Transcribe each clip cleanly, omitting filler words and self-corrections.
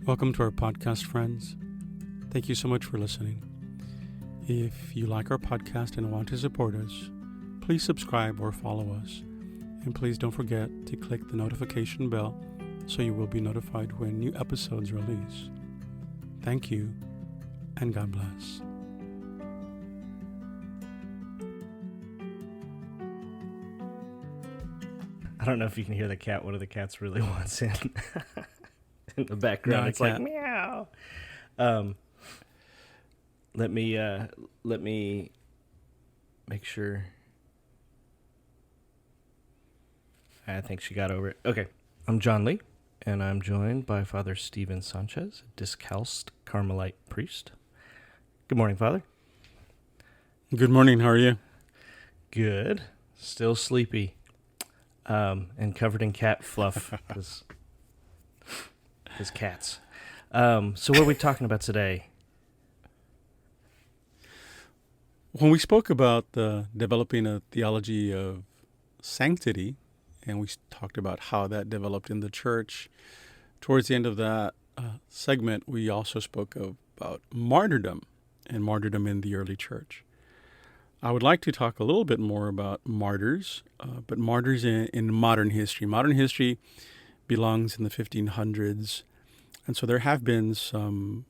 Welcome to our podcast, friends. Thank you so much for listening. If you like our podcast and want to support us, please subscribe or follow us. And please don't forget to click the notification bell so you will be notified when new episodes release. Thank you, and God bless. I don't know if you can hear the cat. One of the cats really wants in. In the background, No, it's like meow. Let me make sure. I think she got over it. Okay, I'm John Lee, and I'm joined by Father Stephen Sanchez, a discalced Carmelite priest. Good morning, Father. Good morning. How are you? Good. Still sleepy, and covered in cat fluff. His cats. So what are we talking about today? When we spoke about developing a theology of sanctity, and we talked about how that developed in the church, towards the end of that segment, we also spoke about martyrdom and martyrdom in the early church. I would like to talk a little bit more about martyrs, but martyrs in modern history. Modern history belongs in the 1500s. And so there have been some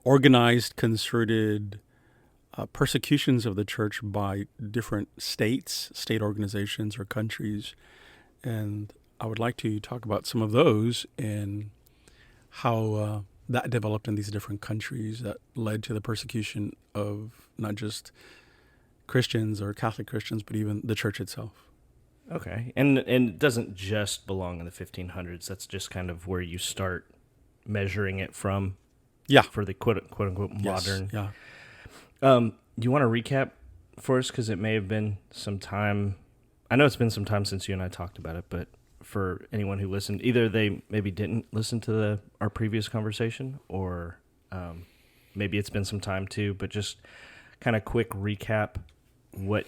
organized, concerted persecutions of the church by different states, state organizations, or countries. And I would like to talk about some of those and how that developed in these different countries that led to the persecution of not just Christians or Catholic Christians, but even the church itself. Okay, and it doesn't just belong in the 1500s. That's just kind of where you start measuring it from. Yeah. For the quote unquote modern. Yes, yeah. You want to recap for us, because it may have been some time. I know it's been some time since you and I talked about it, but for anyone who listened, either they maybe didn't listen to our previous conversation, or maybe it's been some time too. But just kind of quick recap: what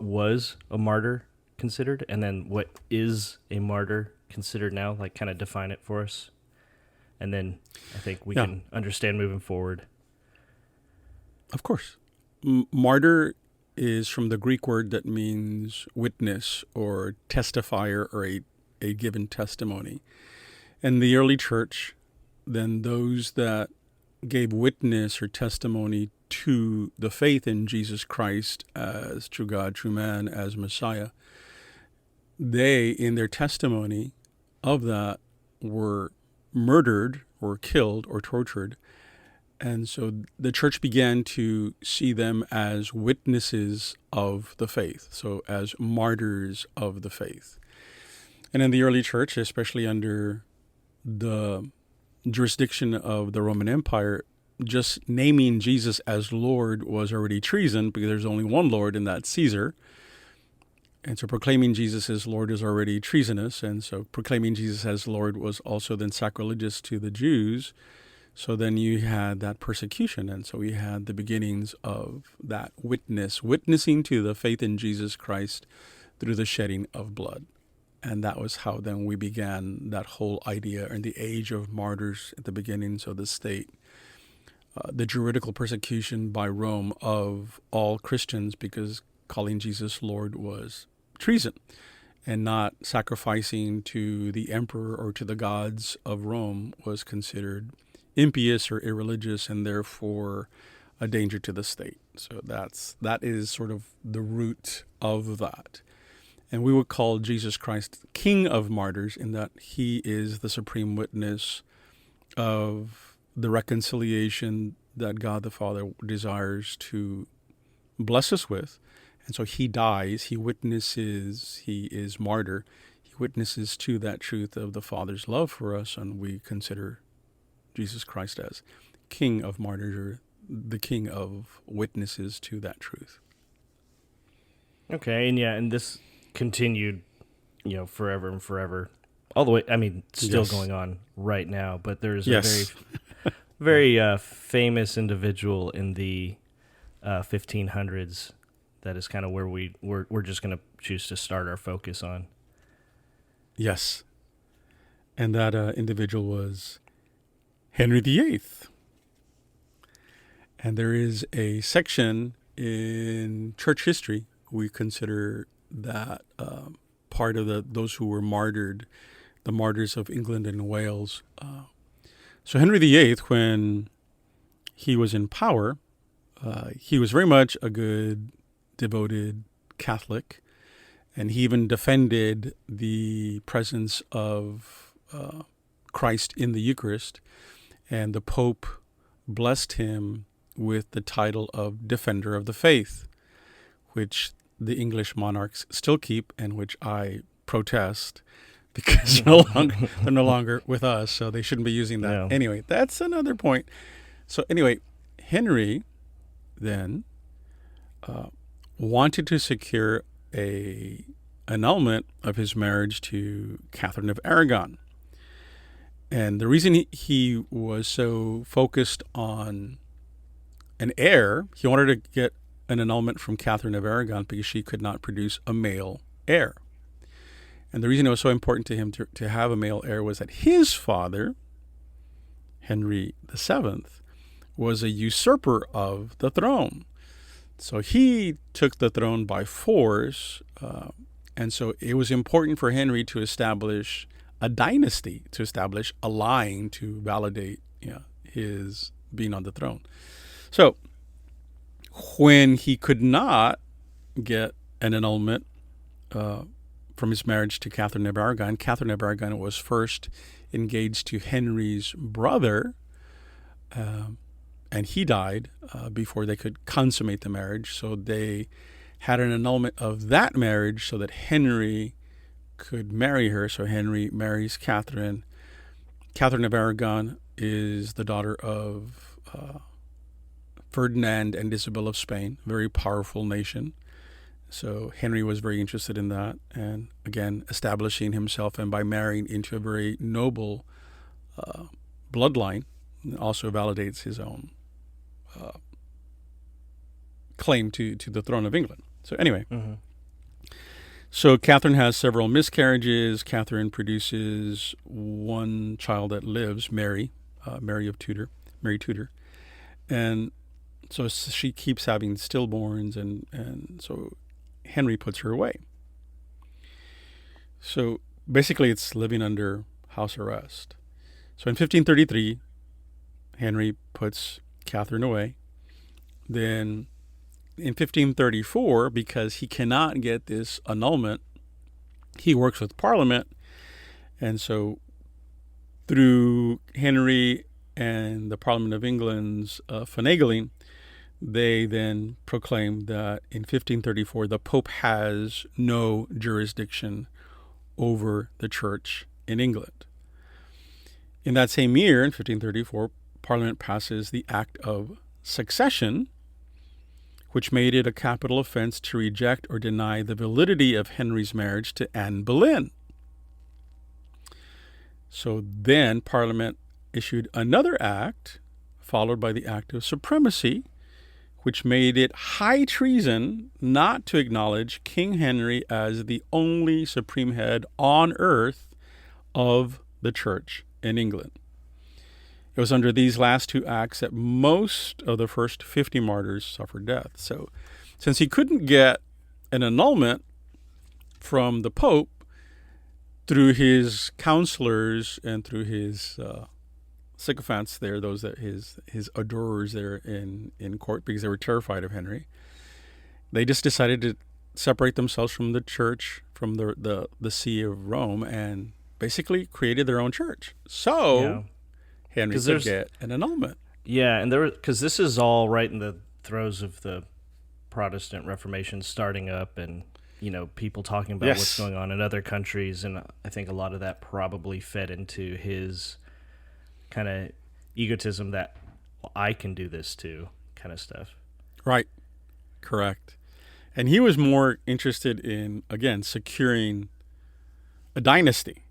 was a martyr considered, and then what is a martyr considered now? Like, kind of define it for us, and then I think we can understand moving forward. Of course. Martyr is from the Greek word that means witness or testifier, or a given testimony. In the early church, then those that gave witness or testimony to the faith in Jesus Christ as true God, true man, as Messiah, they, in their testimony of that, were murdered or killed or tortured. And so the church began to see them as witnesses of the faith, so as martyrs of the faith. And in the early church, especially under the jurisdiction of the Roman Empire, just naming Jesus as Lord was already treason, because there's only one Lord, and that's Caesar. And so proclaiming Jesus as Lord is already treasonous. And so proclaiming Jesus as Lord was also then sacrilegious to the Jews. So then you had that persecution. And so we had the beginnings of that witnessing to the faith in Jesus Christ through the shedding of blood. And that was how then we began that whole idea and the age of martyrs at the beginnings of the state. The juridical persecution by Rome of all Christians, because calling Jesus Lord was treason, and not sacrificing to the emperor or to the gods of Rome was considered impious or irreligious, and therefore a danger to the state. So that is sort of the root of that. And we would call Jesus Christ King of Martyrs, in that he is the supreme witness of the reconciliation that God the Father desires to bless us with. And so he dies, he witnesses, he is martyr, he witnesses to that truth of the Father's love for us, and we consider Jesus Christ as King of Martyrs, or the King of witnesses to that truth. Okay, and this continued, forever and forever, all the way. I mean, still going on right now. But there's a very famous individual in the 1500s that is kind of where we're just going to choose to start our focus on. Yes. And that individual was Henry VIII. And there is a section in church history we consider that part of those who were martyred, the martyrs of England and Wales. So Henry VIII, when he was in power, he was very much a good, devoted Catholic, and he even defended the presence of Christ in the Eucharist, and the Pope blessed him with the title of Defender of the Faith, which the English monarchs still keep, and which I protest because they're no longer with us, so they shouldn't be using that. Yeah. Anyway, that's another point. So anyway, Henry then wanted to secure a annulment of his marriage to Catherine of Aragon. And the reason he was so focused on an heir, he wanted to get an annulment from Catherine of Aragon because she could not produce a male heir. And the reason it was so important to him to have a male heir was that his father, Henry VII, was a usurper of the throne. So he took the throne by force, and so it was important for Henry to establish a dynasty, to establish a line to validate his being on the throne. So when he could not get an annulment from his marriage to Catherine of Aragon, Catherine of Aragon was first engaged to Henry's brother, and he died before they could consummate the marriage. So they had an annulment of that marriage so that Henry could marry her. So Henry marries Catherine. Catherine of Aragon is the daughter of Ferdinand and Isabel of Spain, a very powerful nation. So Henry was very interested in that, and again, establishing himself, and by marrying into a very noble bloodline, also validates his own claim to the throne of England. So anyway, So Catherine has several miscarriages. Catherine produces one child that lives, Mary Tudor, and so she keeps having stillborns, and so Henry puts her away. So basically it's living under house arrest. So in 1533, Henry puts Catherine away. Then in 1534, because he cannot get this annulment, he works with Parliament. And so through Henry and the Parliament of England's finagling, they then proclaimed that in 1534 the Pope has no jurisdiction over the church in England. In that same year, in 1534, Parliament passes the Act of Succession, which made it a capital offense to reject or deny the validity of Henry's marriage to Anne Boleyn. So then Parliament issued another act, followed by the Act of Supremacy, which made it high treason not to acknowledge King Henry as the only supreme head on earth of the church in England. It was under these last two acts that most of the first 50 martyrs suffered death. So since he couldn't get an annulment from the Pope, through his counselors and through his sycophants there, those that his adorers there in court, because they were terrified of Henry, they just decided to separate themselves from the church, from the See of Rome, and basically created their own church. So Henry could get an annulment. Yeah, and because this is all right in the throes of the Protestant Reformation starting up, and people talking about what's going on in other countries, and I think a lot of that probably fed into his kind of egotism that I can do this too, kind of stuff. Right, correct. And he was more interested in, again, securing a dynasty.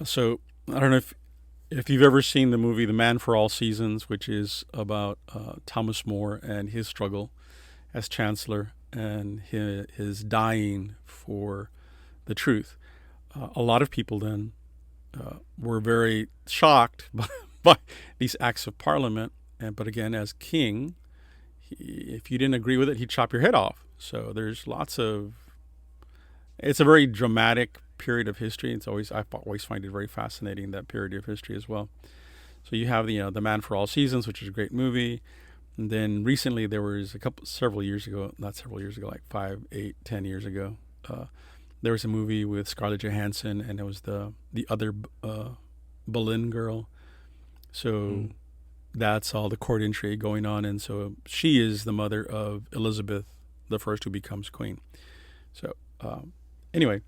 So I don't know if you've ever seen the movie The Man for All Seasons, which is about Thomas More and his struggle as chancellor and his dying for the truth. A lot of people then were very shocked by these acts of Parliament. But again, as king, if you didn't agree with it, he'd chop your head off. So there's lots of. It's a very dramatic period of history. I always find it very fascinating, that period of history as well. So you have the Man for All Seasons, which is a great movie. And then recently there was several years ago, like 5, 8, 10 years ago, there was a movie with Scarlett Johansson, and it was the other Boleyn girl. So that's all the court intrigue going on, and so she is the mother of Elizabeth the First, who becomes queen. So anyway,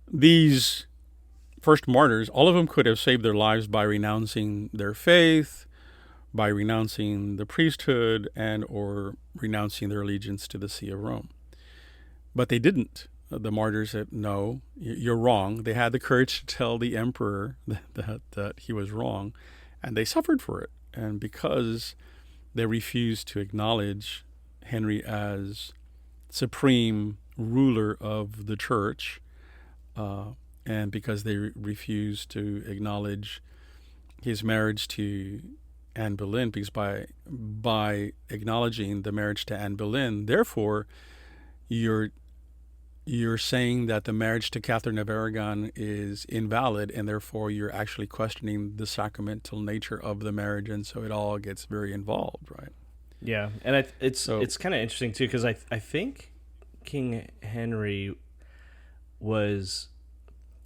these first martyrs, all of them could have saved their lives by renouncing their faith, by renouncing the priesthood, and or renouncing their allegiance to the See of Rome. But they didn't. The martyrs said, no, you're wrong. They had the courage to tell the emperor that he was wrong, and they suffered for it. And because they refused to acknowledge Henry as supreme ruler of the church, and because they refused to acknowledge his marriage to Anne Boleyn, because by acknowledging the marriage to Anne Boleyn, therefore you're saying that the marriage to Catherine of Aragon is invalid, and therefore you're actually questioning the sacramental nature of the marriage, and so it all gets very involved, right? Yeah, and it's kind of interesting too, because I think King Henry was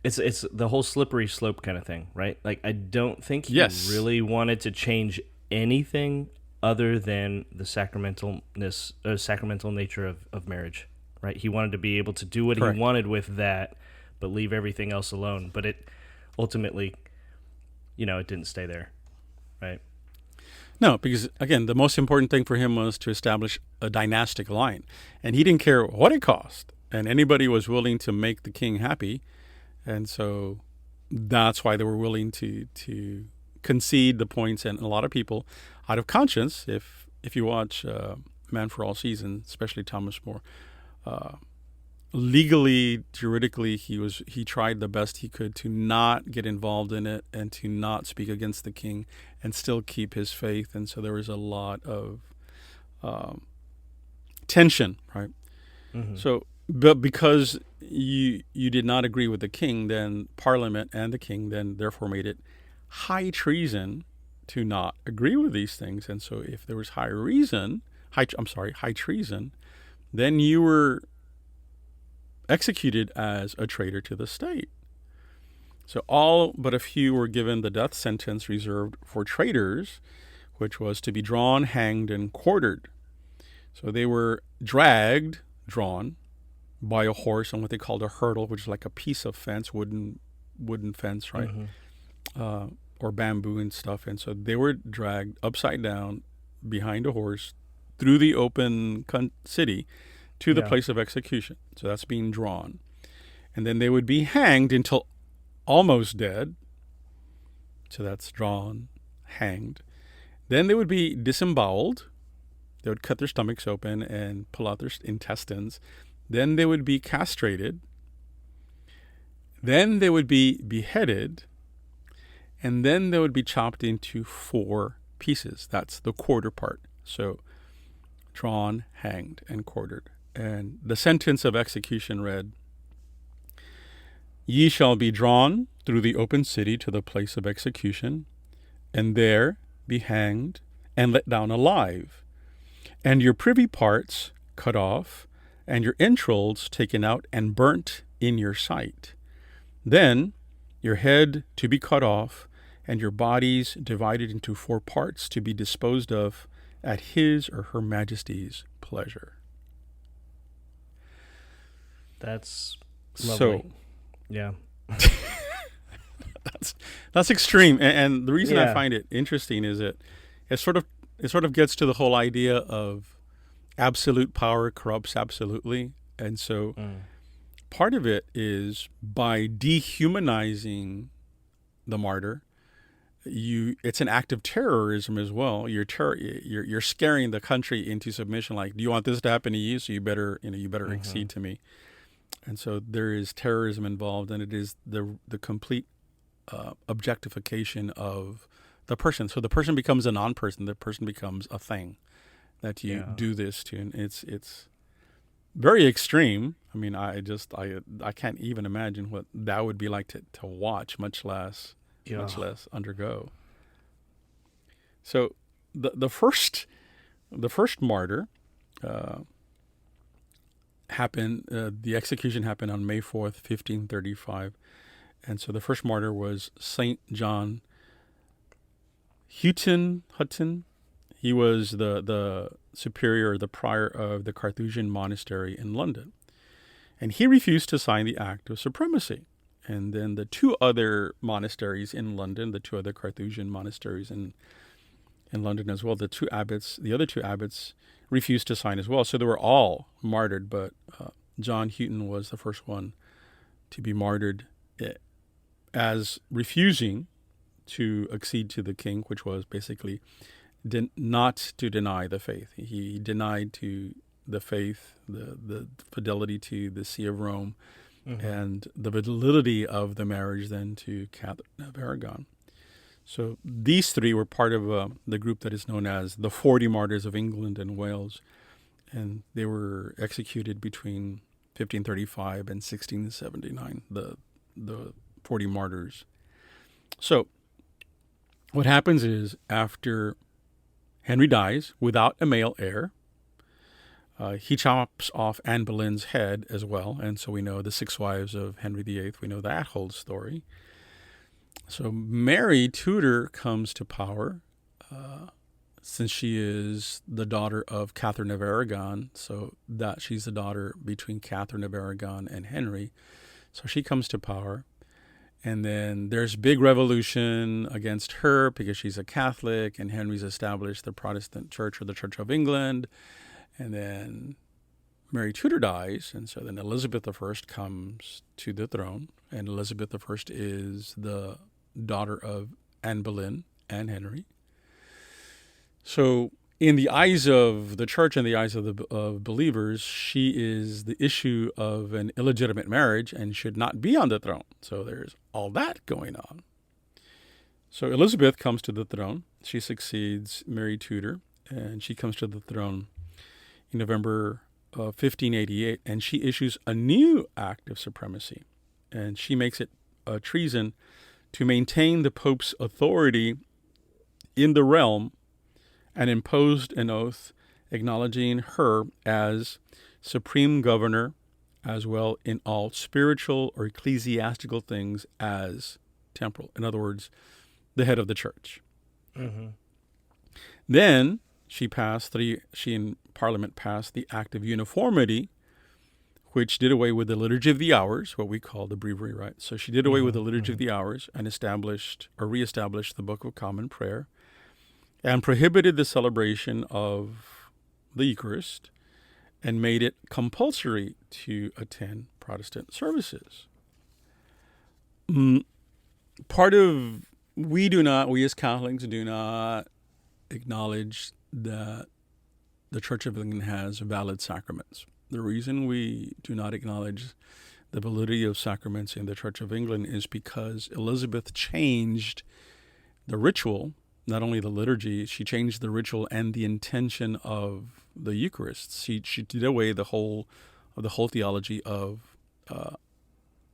it's the whole slippery slope kind of thing, right? Like, I don't think he really wanted to change anything other than the sacramental nature of marriage, right? He wanted to be able to do what Correct. he wanted with that, but leave everything else alone. But it ultimately, it didn't stay there, right? No, because again, the most important thing for him was to establish a dynastic line, and he didn't care what it cost, and anybody was willing to make the king happy, and so that's why they were willing to concede the points. And a lot of people, out of conscience, if you watch Man for All Seasons, especially Thomas More, legally, juridically, he tried the best he could to not get involved in it and to not speak against the king and still keep his faith. And so there was a lot of tension, right? Mm-hmm. So, but because you did not agree with the king, then Parliament and the king then therefore made it high treason to not agree with these things. And so if there was high treason, then you were executed as a traitor to the state. So all but a few were given the death sentence reserved for traitors, which was to be drawn, hanged, and quartered. So they were drawn by a horse on what they called a hurdle, which is like a piece of fence, wooden fence, right? Mm-hmm. Or bamboo and stuff. And so they were dragged upside down behind a horse through the open city to the place of execution. So that's being drawn. And then they would be hanged until almost dead. So that's drawn, hanged. Then they would be disemboweled. They would cut their stomachs open and pull out their intestines. Then they would be castrated. Then they would be beheaded. And then they would be chopped into 4 pieces. That's the quarter part. So drawn, hanged, and quartered. And the sentence of execution read, "Ye shall be drawn through the open city to the place of execution, and there be hanged and let down alive, and your privy parts cut off, and your entrails taken out and burnt in your sight. Then your head to be cut off, and your bodies divided into 4 parts to be disposed of at his or her majesty's pleasure." That's lovely. So, yeah. that's extreme, and the reason I find it interesting is it sort of gets to the whole idea of absolute power corrupts absolutely, and so part of it is by dehumanizing the martyr, it's an act of terrorism as well. You're scaring the country into submission. Like, do you want this to happen to you? So you better accede to me. And so there is terrorism involved, and it is the complete objectification of the person. So the person becomes a non-person. The person becomes a thing that you Yeah. do this to, and it's very extreme. I mean, I can't even imagine what that would be like to watch, Yeah. much less undergo. So the first martyr uh, happened. The execution happened on May 4th, 1535, and so the first martyr was Saint John Hutton. He was the superior, the prior of the Carthusian monastery in London, and he refused to sign the Act of Supremacy. And then the two other monasteries in London, the two other Carthusian monasteries in London as well, the other two abbots refused to sign as well. So they were all martyred, but John Hutton was the first one to be martyred as refusing to accede to the king, which was basically not to deny the faith. He denied to the faith, the fidelity to the See of Rome, and the validity of the marriage then to Catherine of Aragon. So these three were part of the group that is known as the 40 Martyrs of England and Wales, and they were executed between 1535 and 1679, the 40 martyrs. So what happens is, after Henry dies without a male heir, he chops off Anne Boleyn's head as well, and so we know the 6 wives of Henry VIII. We know that whole story. So Mary Tudor comes to power, since she is the daughter of Catherine of Aragon, so that she's the daughter between Catherine of Aragon and Henry. So she comes to power. And then there's big revolution against her because she's a Catholic, and Henry's established the Protestant Church, or the Church of England. And then Mary Tudor dies, and so then Elizabeth I comes to the throne, and Elizabeth I is the daughter of Anne Boleyn and Henry. So in the eyes of the church and the eyes of believers, she is the issue of an illegitimate marriage and should not be on the throne. So there's all that going on. So Elizabeth comes to the throne. She succeeds Mary Tudor, and she comes to the throne in November of 1588, and she issues a new act of supremacy, and she makes it a treason to maintain the Pope's authority in the realm, and imposed an oath acknowledging her as supreme governor, as well in all spiritual or ecclesiastical things as temporal. In other words, the head of the church. Then she in Parliament passed the Act of Uniformity, which did away with the Liturgy of the Hours, what we call the Breviary Rite. So she did away with the Liturgy of the Hours and reestablished the Book of Common Prayer, and prohibited the celebration of the Eucharist, and made it compulsory to attend Protestant services. We as Catholics do not acknowledge that the Church of England has valid sacraments. The reason we do not acknowledge the validity of sacraments in the Church of England is because Elizabeth changed the ritual, not only the liturgy, she changed the ritual and the intention of the Eucharist. She did away the whole theology of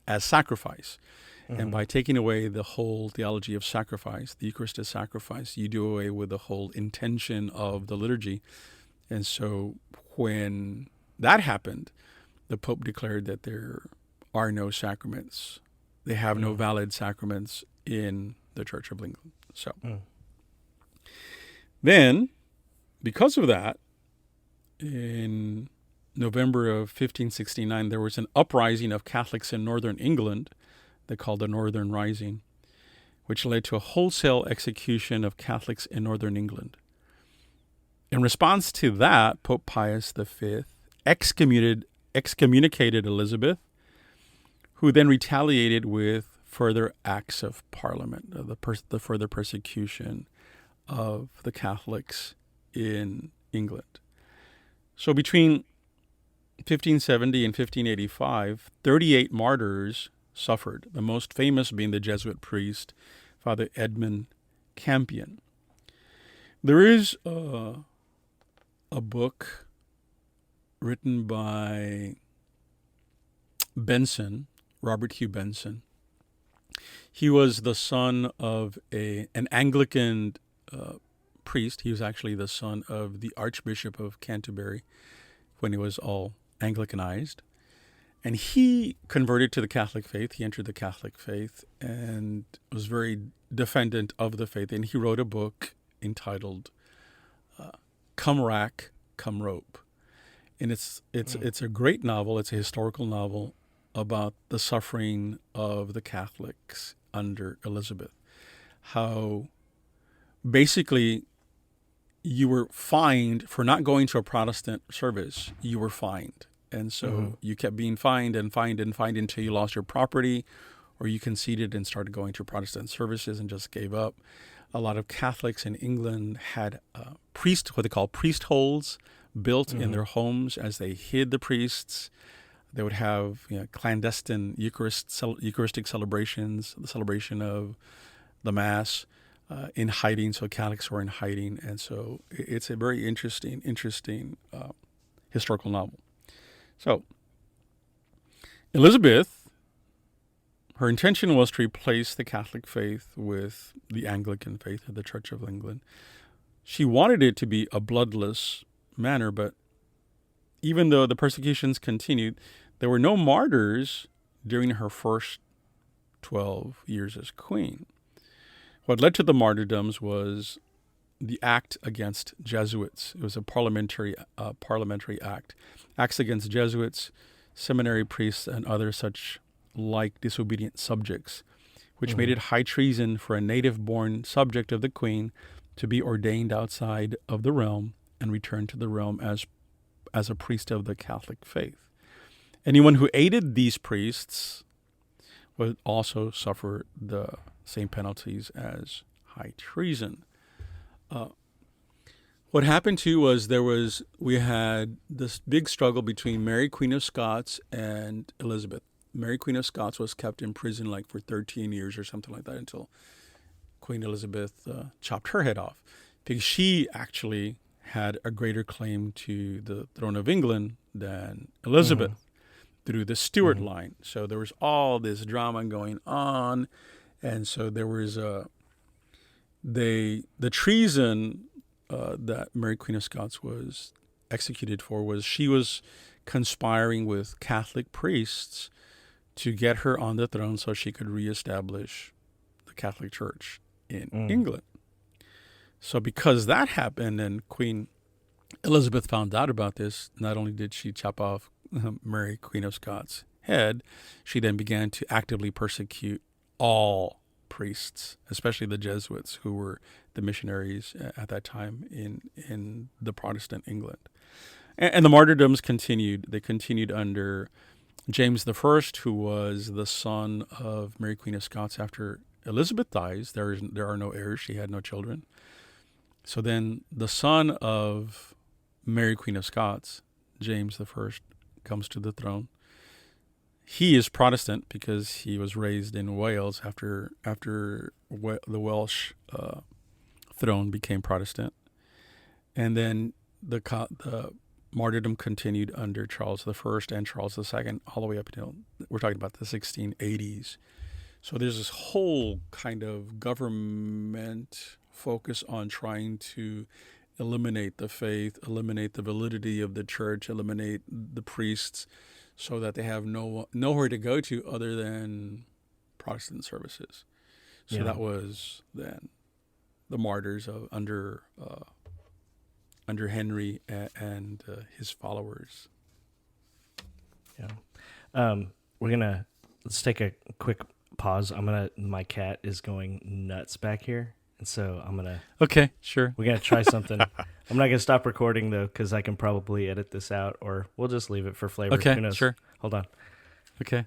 as sacrifice. And by taking away the whole theology of sacrifice, the Eucharist as sacrifice, you do away with the whole intention of the liturgy. And so when that happened, the Pope declared that there are no sacraments. They have no valid sacraments in the Church of England. So then, because of that, in November of 1569, there was an uprising of Catholics in northern England. They called the Northern Rising, which led to a wholesale execution of Catholics in northern England. In response to that, Pope Pius V excommunicated Elizabeth, who then retaliated with further acts of Parliament, the further persecution of the Catholics in England. So between 1570 and 1585, 38 martyrs suffered, the most famous being the Jesuit priest, Father Edmund Campion. There is a book written by Benson, Robert Hugh Benson. He was the son of an Anglican priest. He was actually the son of the Archbishop of Canterbury when he was all Anglicanized. And he converted to the Catholic faith. He entered the Catholic faith and was very defendant of the faith. And he wrote a book entitled Come Rack, Come Rope. And it's a great novel. It's a historical novel about the suffering of the Catholics under Elizabeth. How basically you were fined for not going to a Protestant service. You were fined. And so you kept being fined and fined and fined until you lost your property, or you conceded and started going to Protestant services and just gave up. A lot of Catholics in England had what they call priest holes built in their homes as they hid the priests. They would have clandestine Eucharistic celebrations, the celebration of the Mass in hiding. So Catholics were in hiding. And so it's a very interesting historical novel. So Elizabeth, her intention was to replace the Catholic faith with the Anglican faith of the Church of England. She wanted it to be a bloodless manner, but even though the persecutions continued, there were no martyrs during her first 12 years as queen. What led to the martyrdoms was the act against Jesuits. It was a parliamentary act. Acts against Jesuits, seminary priests, and other such like disobedient subjects, which made it high treason for a native-born subject of the queen to be ordained outside of the realm and return to the realm as a priest of the Catholic faith. Anyone who aided these priests would also suffer the same penalties as high treason. What happened too was we had this big struggle between Mary, Queen of Scots, and Elizabeth. Mary, Queen of Scots, was kept in prison for 13 years or something like that until Queen Elizabeth chopped her head off, because she actually had a greater claim to the throne of England than Elizabeth through the Stuart line. So there was all this drama going on, and so there was the treason that Mary, Queen of Scots was executed for was she was conspiring with Catholic priests to get her on the throne so she could reestablish the Catholic Church in England. So because that happened and Queen Elizabeth found out about this, not only did she chop off Mary, Queen of Scots' head, she then began to actively persecute all priests, especially the Jesuits, who were the missionaries at that time in the Protestant England. And the martyrdoms continued. They continued under James I, who was the son of Mary, Queen of Scots. After Elizabeth dies, there are no heirs. She had no children. So then the son of Mary, Queen of Scots, James I, comes to the throne. He is Protestant because he was raised in Wales after the Welsh throne became Protestant. And then the martyrdom continued under Charles I and Charles II all the way up until, we're talking about the 1680s. So there's this whole kind of government focus on trying to eliminate the faith, eliminate the validity of the church, eliminate the priests, so that they have nowhere to go to other than Protestant services. So that was then the martyrs under Henry and his followers. Yeah. Let's take a quick pause. My cat is going nuts back here. And so Okay, sure. We're going to try something. I'm not going to stop recording, though, because I can probably edit this out, or we'll just leave it for flavor. Okay, who knows? sure. Hold on. Okay.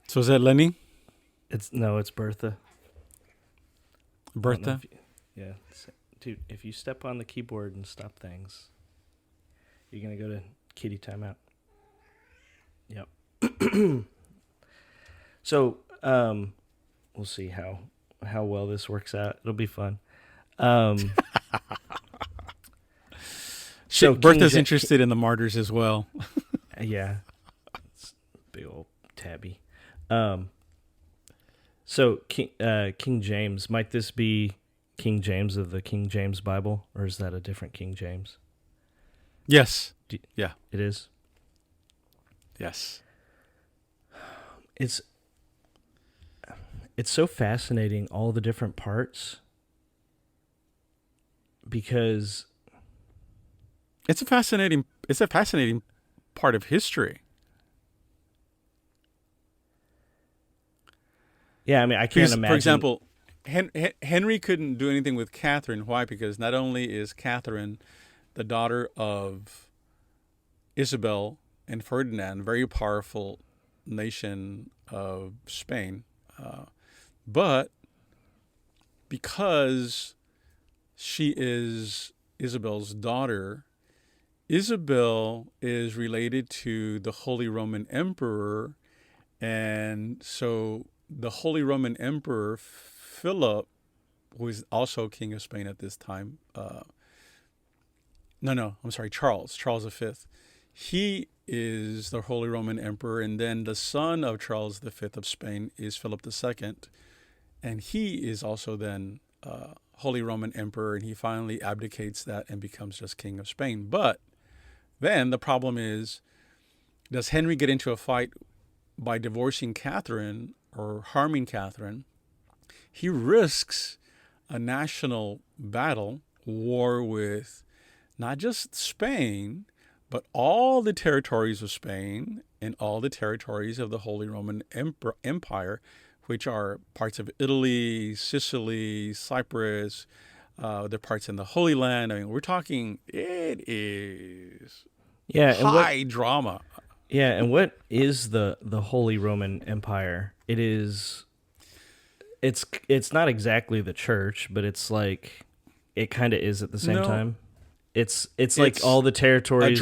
So is that Lenny? It's Bertha. I don't know Bertha? yeah, dude. If you step on the keyboard and stop things, you're gonna go to kitty timeout. Yep. So, we'll see how well this works out. It'll be fun. Um, so Bertha's interested in the Martyrs as well. yeah, it's big old tabby. So King James, might this be King James of the King James Bible, or is that a different King James? Yes. Yeah. It is. Yes. It's so fascinating, all the different parts, because It's a fascinating part of history. yeah, I mean, I can't Because, imagine. for example, Henry couldn't do anything with Catherine. Why? Because not only is Catherine the daughter of Isabel and Ferdinand, very powerful nation of Spain, but because she is Isabel's daughter, Isabel is related to the Holy Roman Emperor, and so the Holy Roman Emperor Philip, who is also king of Spain at this time, I'm sorry, Charles V. He is the Holy Roman Emperor, and then the son of Charles V of Spain is Philip II, and he is also then Holy Roman Emperor, and he finally abdicates that and becomes just king of Spain. But then the problem is, does Henry get into a fight by divorcing Catherine or harming Catherine? He risks a national battle, war with not just Spain, but all the territories of Spain and all the territories of the Holy Roman Empire, which are parts of Italy, Sicily, Cyprus, the parts in the Holy Land. I mean, we're talking, it is high drama. Yeah, and what is the Holy Roman Empire? It's not exactly the church, but it's like it kind of is at the same time. It's like all the territories.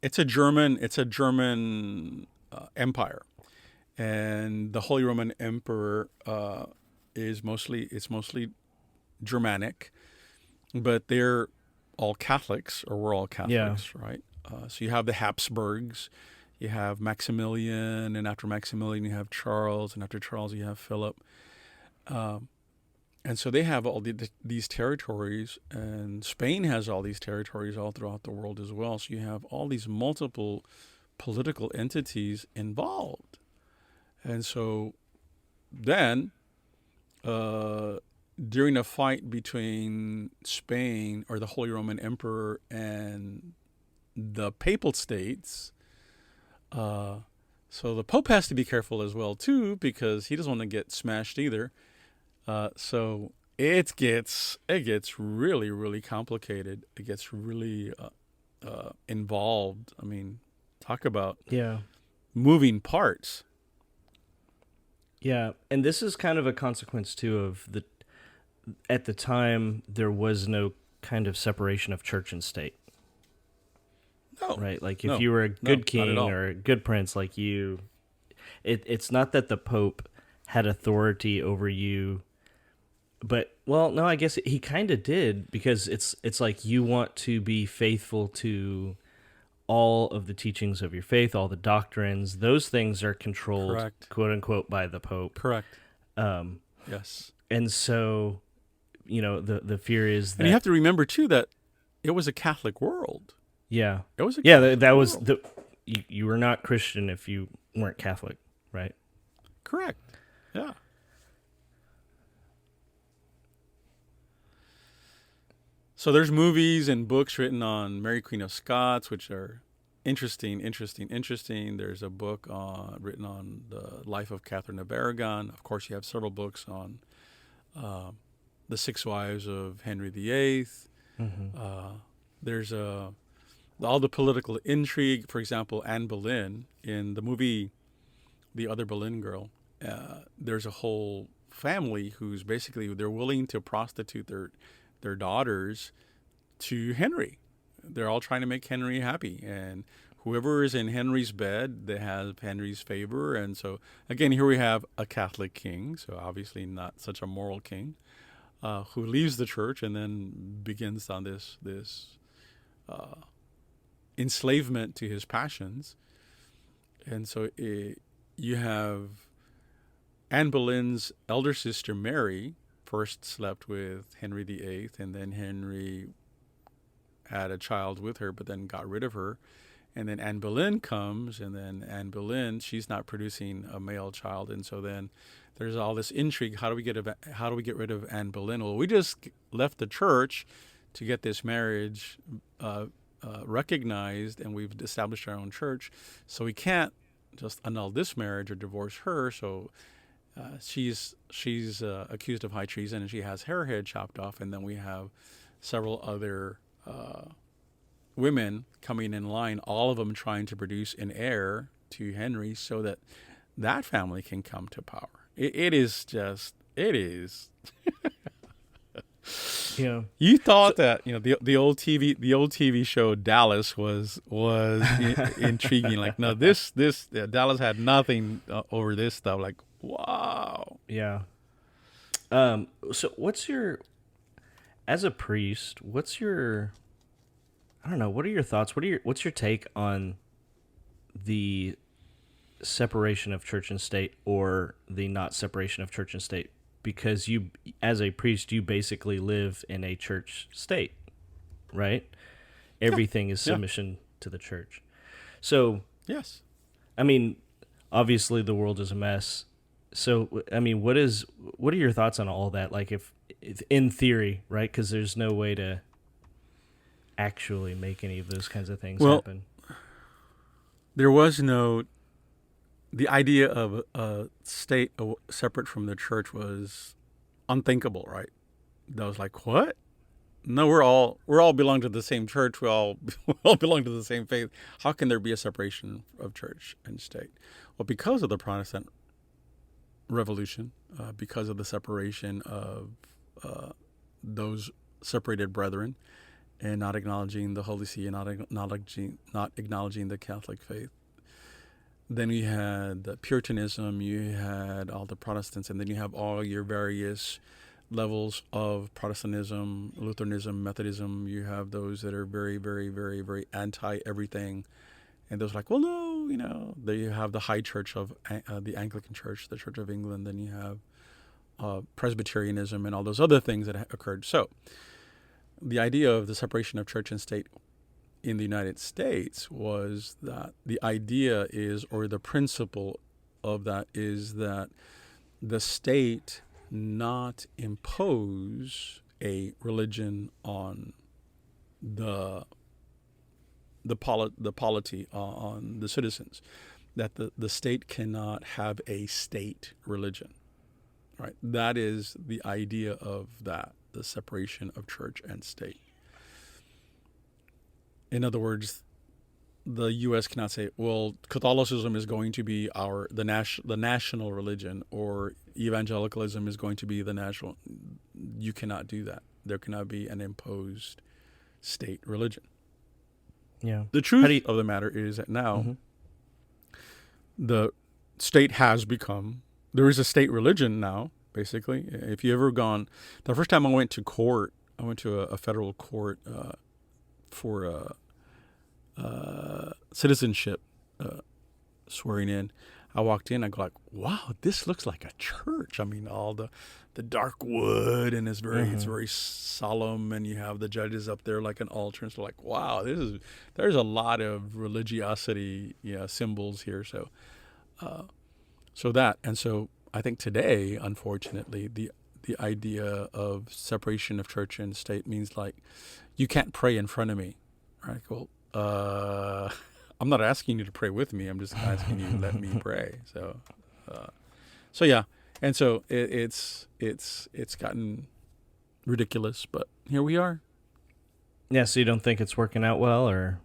It's a German empire, and the Holy Roman Emperor is mostly Germanic, but they're all Catholics, or we're all Catholics, right? So you have the Habsburgs, you have Maximilian, and after Maximilian you have Charles, and after Charles you have Philip. And so they have all these territories, and Spain has all these territories all throughout the world as well. So you have all these multiple political entities involved. And so then, during a fight between Spain, or the Holy Roman Emperor, and the Papal States, so the Pope has to be careful as well, too, because he doesn't want to get smashed either. So it gets really, really complicated. It gets really involved. I mean, talk about moving parts. Yeah, and this is kind of a consequence too of at the time there was no kind of separation of church and state. No, right? Like if you were a good king or a good prince, like it's not that the Pope had authority over you. But, well, no, I guess he kind of did, because it's like you want to be faithful to all of the teachings of your faith, all the doctrines. Those things are controlled, correct, quote unquote, by the Pope. Correct. Yes. And so, the fear is that... And you have to remember, too, that it was a Catholic world. Yeah. It was a Catholic that world. was... You were not Christian if you weren't Catholic, right? Correct. Yeah. So there's movies and books written on Mary Queen of Scots, which are interesting. There's a book written on the life of Catherine of Aragon. Of course, you have several books on the six wives of Henry VIII. Mm-hmm. There's all the political intrigue. For example, Anne Boleyn in the movie the other Boleyn girl, there's a whole family who's basically they're willing to prostitute their daughters to Henry. They're all trying to make Henry happy, and whoever is in Henry's bed, they have Henry's favor. And so again, here we have a Catholic king, so obviously not such a moral king, who leaves the church and then begins on this enslavement to his passions. And so you have Anne Boleyn's elder sister Mary first slept with Henry VIII, and then Henry had a child with her, but then got rid of her. And then Anne Boleyn comes, and then Anne Boleyn, she's not producing a male child, and so then there's all this intrigue. How do we get rid of Anne Boleyn? Well, we just left the church to get this marriage recognized, and we've established our own church, so we can't just annul this marriage or divorce her. So she's accused of high treason, and she has her head chopped off. And then we have several other women coming in line, all of them trying to produce an heir to Henry so that that family can come to power. It is. Yeah. You thought that the old TV show Dallas was intriguing. Like, no, this Dallas had nothing over this stuff. Like, wow. Yeah. So as a priest, I don't know, what are your thoughts? What's your take on the separation of church and state, or the not separation of church and state? Because you, as a priest, you basically live in a church state, right? Everything is submission to the church. So, yes. I mean, obviously the world is a mess. So, I mean, what are your thoughts on all that? Like, if in theory, right? Because there's no way to actually make any of those kinds of things happen. There was the idea of a state separate from the church was unthinkable, right? That was like, what? No, we're all belong to the same church. We all belong to the same faith. How can there be a separation of church and state? Well, because of the Protestant Revolution, because of the separation of those separated brethren, and not acknowledging the Holy See, and not acknowledging the Catholic faith. Then you had the Puritanism, you had all the Protestants, and then you have all your various levels of Protestantism, Lutheranism, Methodism. You have those that are very, very, very, very anti-everything. And those like, well, no, Then you have the high church of the Anglican Church, the Church of England. Then you have Presbyterianism and all those other things that occurred. So the idea of the separation of church and state in the United States was that the idea is, or the principle of that is, that the state not impose a religion on the polity, on the citizens, that the state cannot have a state religion, right? That is the idea of that, the separation of church and state. In other words, the U.S. cannot say, well, Catholicism is going to be the national religion, or evangelicalism is going to be the national. You cannot do that. There cannot be an imposed state religion. Yeah. The truth of the matter is that now the state has become, there is a state religion now, basically. If you ever gone, the first time I went to court, I went to a federal court for citizenship swearing in. I walked in, I go like, wow, this looks like a church. I mean, all the dark wood, and it's very solemn, and you have the judges up there like an altar. And so like, wow, there's a lot of religiosity, symbols here. So so I think today, unfortunately, the idea of separation of church and state means like, you can't pray in front of me. Right? Well, I'm not asking you to pray with me. I'm just asking you to let me pray. So yeah, and so it's gotten ridiculous, but here we are. Yeah. So you don't think it's working out well, or?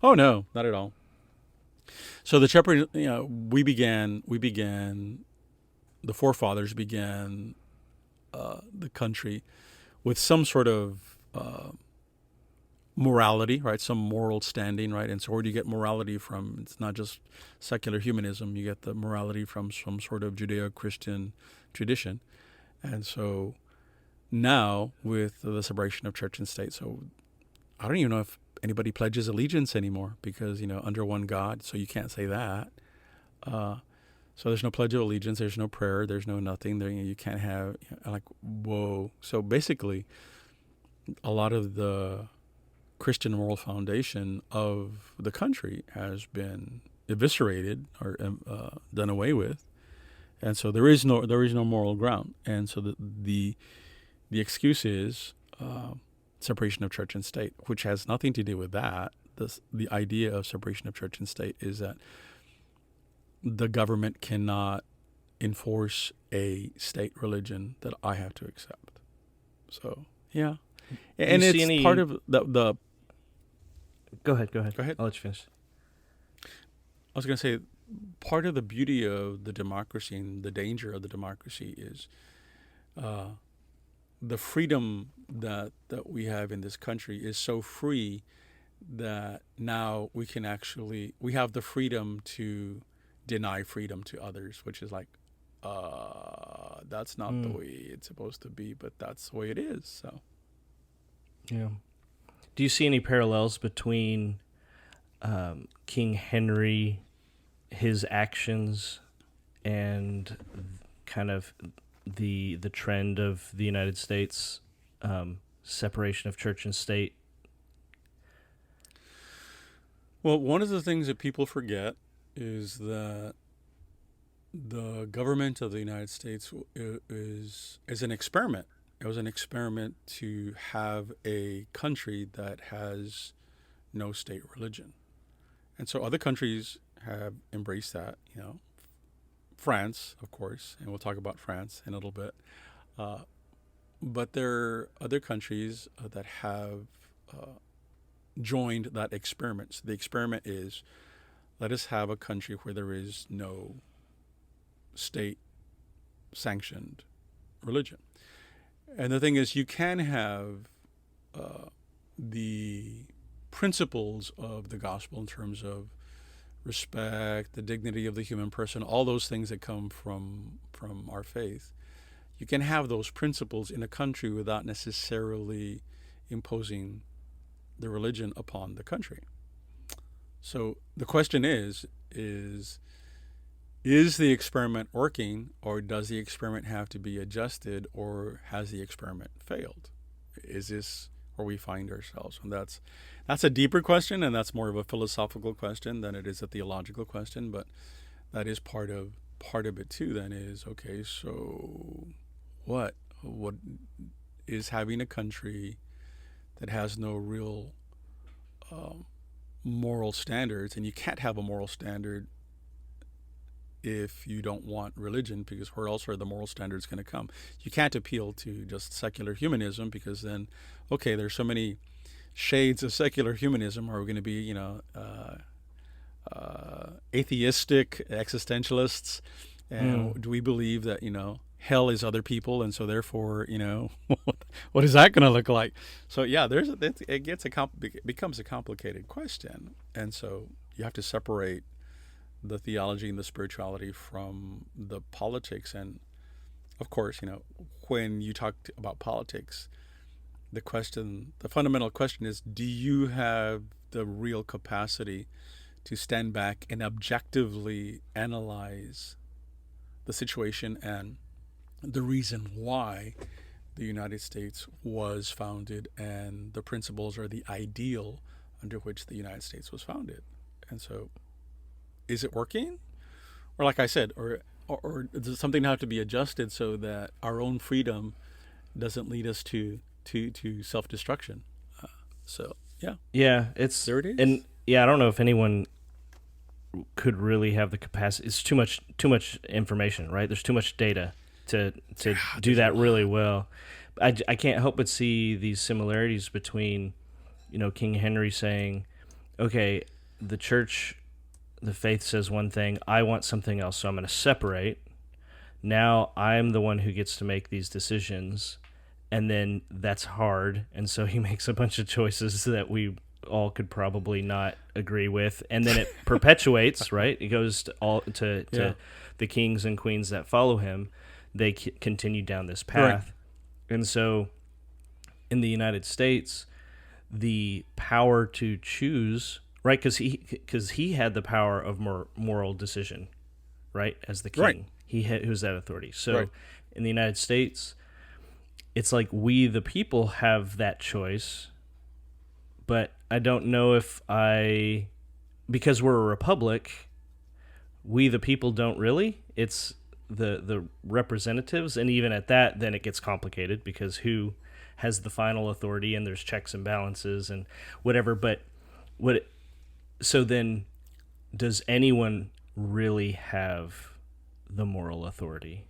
Oh no, not at all. So the shepherd, the forefathers began the country with some sort of morality, right? Some moral standing, right? And so where do you get morality from? It's not just secular humanism. You get the morality from some sort of Judeo-Christian tradition. And so now with the separation of church and state, so I don't even know if anybody pledges allegiance anymore because, under one God, so you can't say that. So there's no pledge of allegiance, there's no prayer, there's no nothing. There, you can't have, like, whoa. So basically, a lot of the Christian moral foundation of the country has been eviscerated or done away with, and so there is no moral ground. And so the excuse is separation of church and state, which has nothing to do with that. The idea of separation of church and state is that the government cannot enforce a state religion that I have to accept. So, yeah. And it's part of the Go ahead. Go ahead. I'll let you finish. I was going to say, part of the beauty of the democracy and the danger of the democracy is the freedom that we have in this country is so free that now we have the freedom to deny freedom to others, which is like, that's not the way it's supposed to be, but that's the way it is. So, yeah. Do you see any parallels between King Henry, his actions, and kind of the trend of the United States separation of church and state? Well, one of the things that people forget is that the government of the United States is an experiment. It was an experiment to have a country that has no state religion. And so other countries have embraced that, France, of course, and we'll talk about France in a little bit. But there are other countries that have joined that experiment. So the experiment is, let us have a country where there is no state-sanctioned religion. And the thing is, you can have the principles of the gospel in terms of respect, the dignity of the human person, all those things that come from our faith. You can have those principles in a country without necessarily imposing the religion upon the country. So the question is the experiment working, or does the experiment have to be adjusted, or has the experiment failed? Is this where we find ourselves? And that's a deeper question, and that's more of a philosophical question than it is a theological question, but that is part of it too. Then is, okay, so what is having a country that has no real moral standards, and you can't have a moral standard if you don't want religion, because where else are the moral standards going to come? You can't appeal to just secular humanism, because then, okay, there's so many shades of secular humanism. Are we going to be, atheistic existentialists? And do we believe that, hell is other people, and so therefore, what is that going to look like? So yeah, it becomes a complicated question, and so you have to separate the theology and the spirituality from the politics. And of course, when you talk about politics, the fundamental question is, do you have the real capacity to stand back and objectively analyze the situation and the reason why the United States was founded and the principles or the ideal under which the United States was founded? And so, is it working? Or like I said, or does something have to be adjusted so that our own freedom doesn't lead us to self-destruction? So, yeah. Yeah, there it is. And yeah, I don't know if anyone could really have the capacity. It's too much information, right? There's too much data to do that really well. I can't help but see these similarities between, King Henry saying, okay, the church the faith says one thing, I want something else, so I'm going to separate. Now I'm the one who gets to make these decisions, and then that's hard, and so he makes a bunch of choices that we all could probably not agree with, and then it perpetuates, right? It goes to the kings and queens that follow him. They continue down this path, right. And so in the United States, the power to choose, right? Because he had the power of moral decision, right? As the king, right. He was that authority. So right. in the United States, it's like we, the people, have that choice, but I don't know if because we're a republic, we, the people, don't really. It's the representatives, and even at that, then it gets complicated because who has the final authority, and there's checks and balances and whatever. But so then, does anyone really have the moral authority?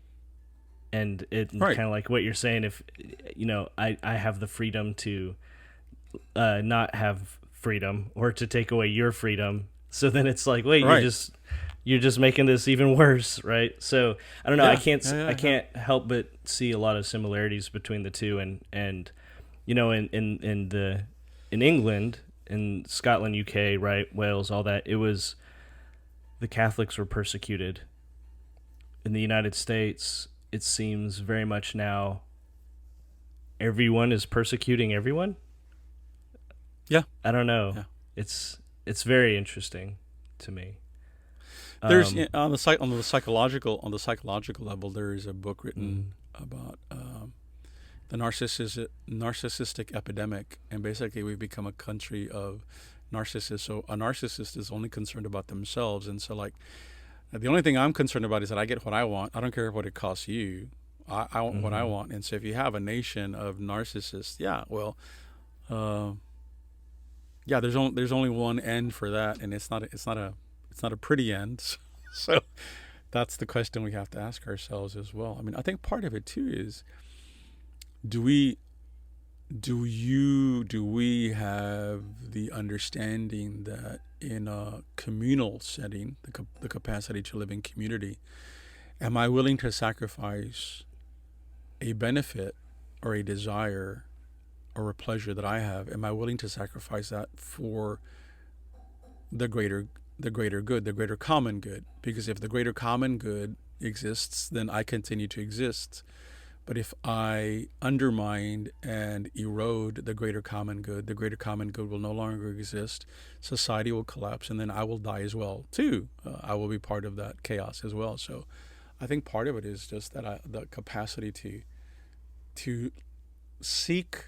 And it's right. kind of like what you're saying. If I have the freedom to not have freedom, or to take away your freedom, so then it's like, wait, right. you're just making this even worse, right? So I don't know. I can't help but see a lot of similarities between the two, and in England, in Scotland, UK, right, Wales, all that. It was the Catholics were persecuted. In the United States, it seems very much now everyone is persecuting everyone. Yeah, I don't know. Yeah. It's very interesting to me. There's on the psychological level, there is a book written about the narcissistic epidemic, and basically we've become a country of narcissists. So a narcissist is only concerned about themselves, and so like the only thing I'm concerned about is that I get what I want. I don't care what it costs you. I want what I want. And so if you have a nation of narcissists, there's only one end for that, and it's not a pretty end. So that's the question we have to ask ourselves as well. I mean, I think part of it too is, do we have the understanding that in a communal setting, the capacity to live in community, am I willing to sacrifice a benefit or a desire or a pleasure that I have? Am I willing to sacrifice that for the greater good, the greater common good? Because if the greater common good exists, then I continue to exist. But if I undermine and erode the greater common good will no longer exist. Society will collapse, and then I will die as well too. I will be part of that chaos as well. So I think part of it is just that the capacity to seek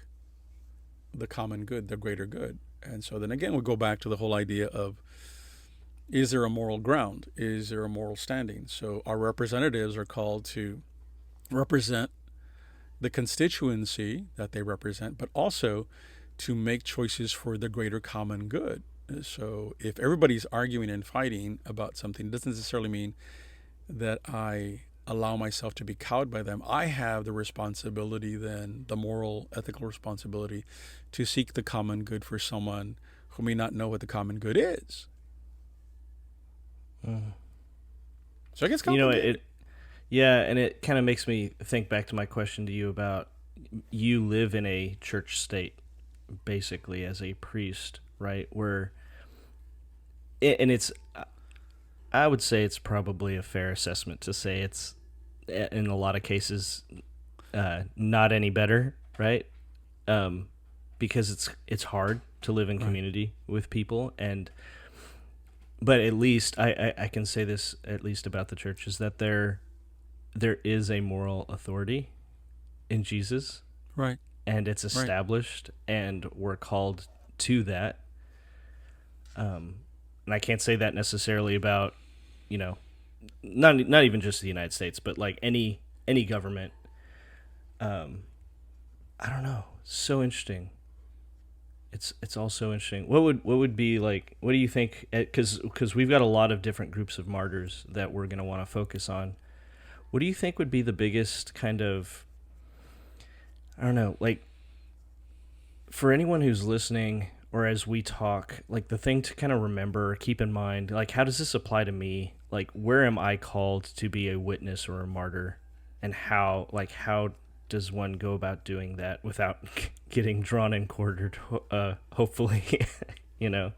the common good, the greater good. And so then again, we'll go back to the whole idea of, is there a moral ground? Is there a moral standing? So our representatives are called to represent the constituency that they represent, but also to make choices for the greater common good. So if everybody's arguing and fighting about something, it doesn't necessarily mean that I allow myself to be cowed by them. I have the responsibility then, the moral, ethical responsibility, to seek the common good for someone who may not know what the common good is. So I guess complicated. And it kind of makes me think back to my question to you about, you live in a church state, basically, as a priest, right? I would say it's probably a fair assessment to say it's, in a lot of cases, not any better, right? Because it's hard to live in community with people, but at least I can say this, at least about the church, is that there is a moral authority in Jesus, right? And it's established, and we're called to that. And I can't say that necessarily about, not even just the United States, but like any government. I don't know. So interesting. It's all so interesting. What would be like? What do you think? Because we've got a lot of different groups of martyrs that we're going to want to focus on. What do you think would be the biggest kind of, I don't know, like, for anyone who's listening, or as we talk, like the thing to kind of remember, keep in mind, like how does this apply to me? Like where am I called to be a witness or a martyr, and how does one go about doing that without getting drawn and quartered? Hopefully, you know.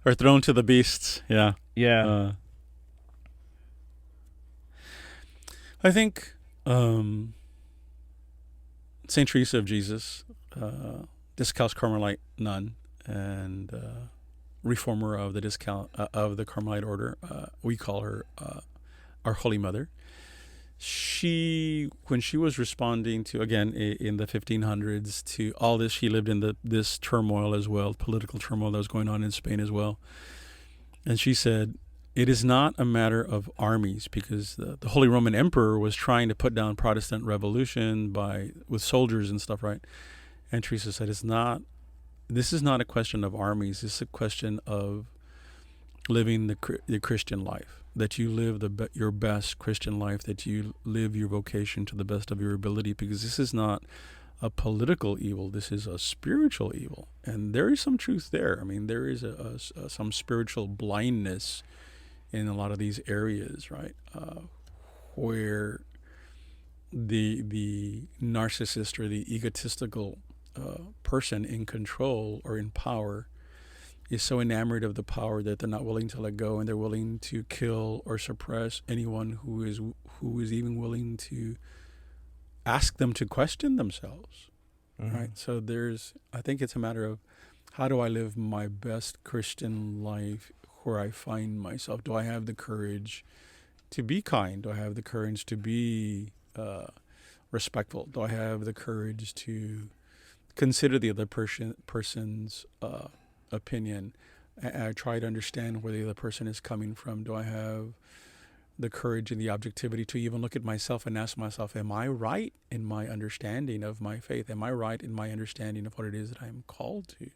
Or thrown to the beasts. Yeah. Yeah. I think Saint Teresa of Jesus, Discalced Carmelite nun, and reformer of the Carmelite order. We call her our Holy Mother. When she was responding to, again, in the 1500s, to all this, she lived in this turmoil as well, political turmoil that was going on in Spain as well. And she said, it is not a matter of armies, because the Holy Roman Emperor was trying to put down Protestant revolution with soldiers and stuff, right? And Teresa said, this is not a question of armies. This is a question of living the Christian life, that you live your best Christian life, that you live your vocation to the best of your ability, because this is not a political evil. This is a spiritual evil. And there is some truth there. I mean, there is some spiritual blindness in a lot of these areas, right? Where the narcissist or the egotistical person in control or in power is so enamored of the power that they're not willing to let go, and they're willing to kill or suppress anyone who is even willing to ask them to question themselves. Mm-hmm. Right? So I think it's a matter of, how do I live my best Christian life where I find myself? Do I have the courage to be kind? Do I have the courage to be respectful? Do I have the courage to consider the other person's opinion? I try to understand where the other person is coming from. Do I have the courage and the objectivity to even look at myself and ask myself, am I right in my understanding of my faith? Am I right in my understanding of what it is that I'm called to?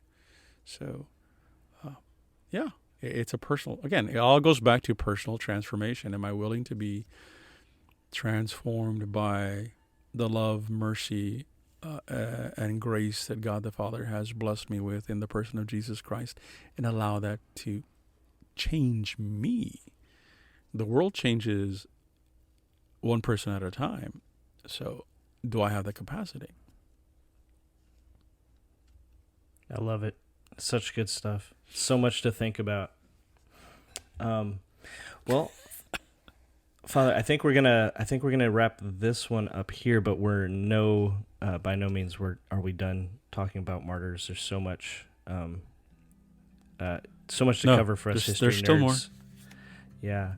So, yeah, it's a personal, again, it all goes back to personal transformation. Am I willing to be transformed by the love, mercy, and grace that God the Father has blessed me with in the person of Jesus Christ, and allow that to change me? The world changes one person at a time. So do I have the capacity? I love it. Such good stuff. So much to think about. Well, Father, I think we're gonna wrap this one up here, but we're by no means are we done talking about martyrs. There's so much to cover for us history there's still nerds. more. Yeah.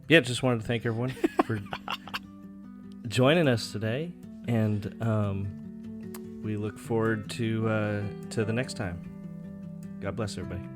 Just wanted to thank everyone for joining us today, and we look forward to the next time. God bless everybody.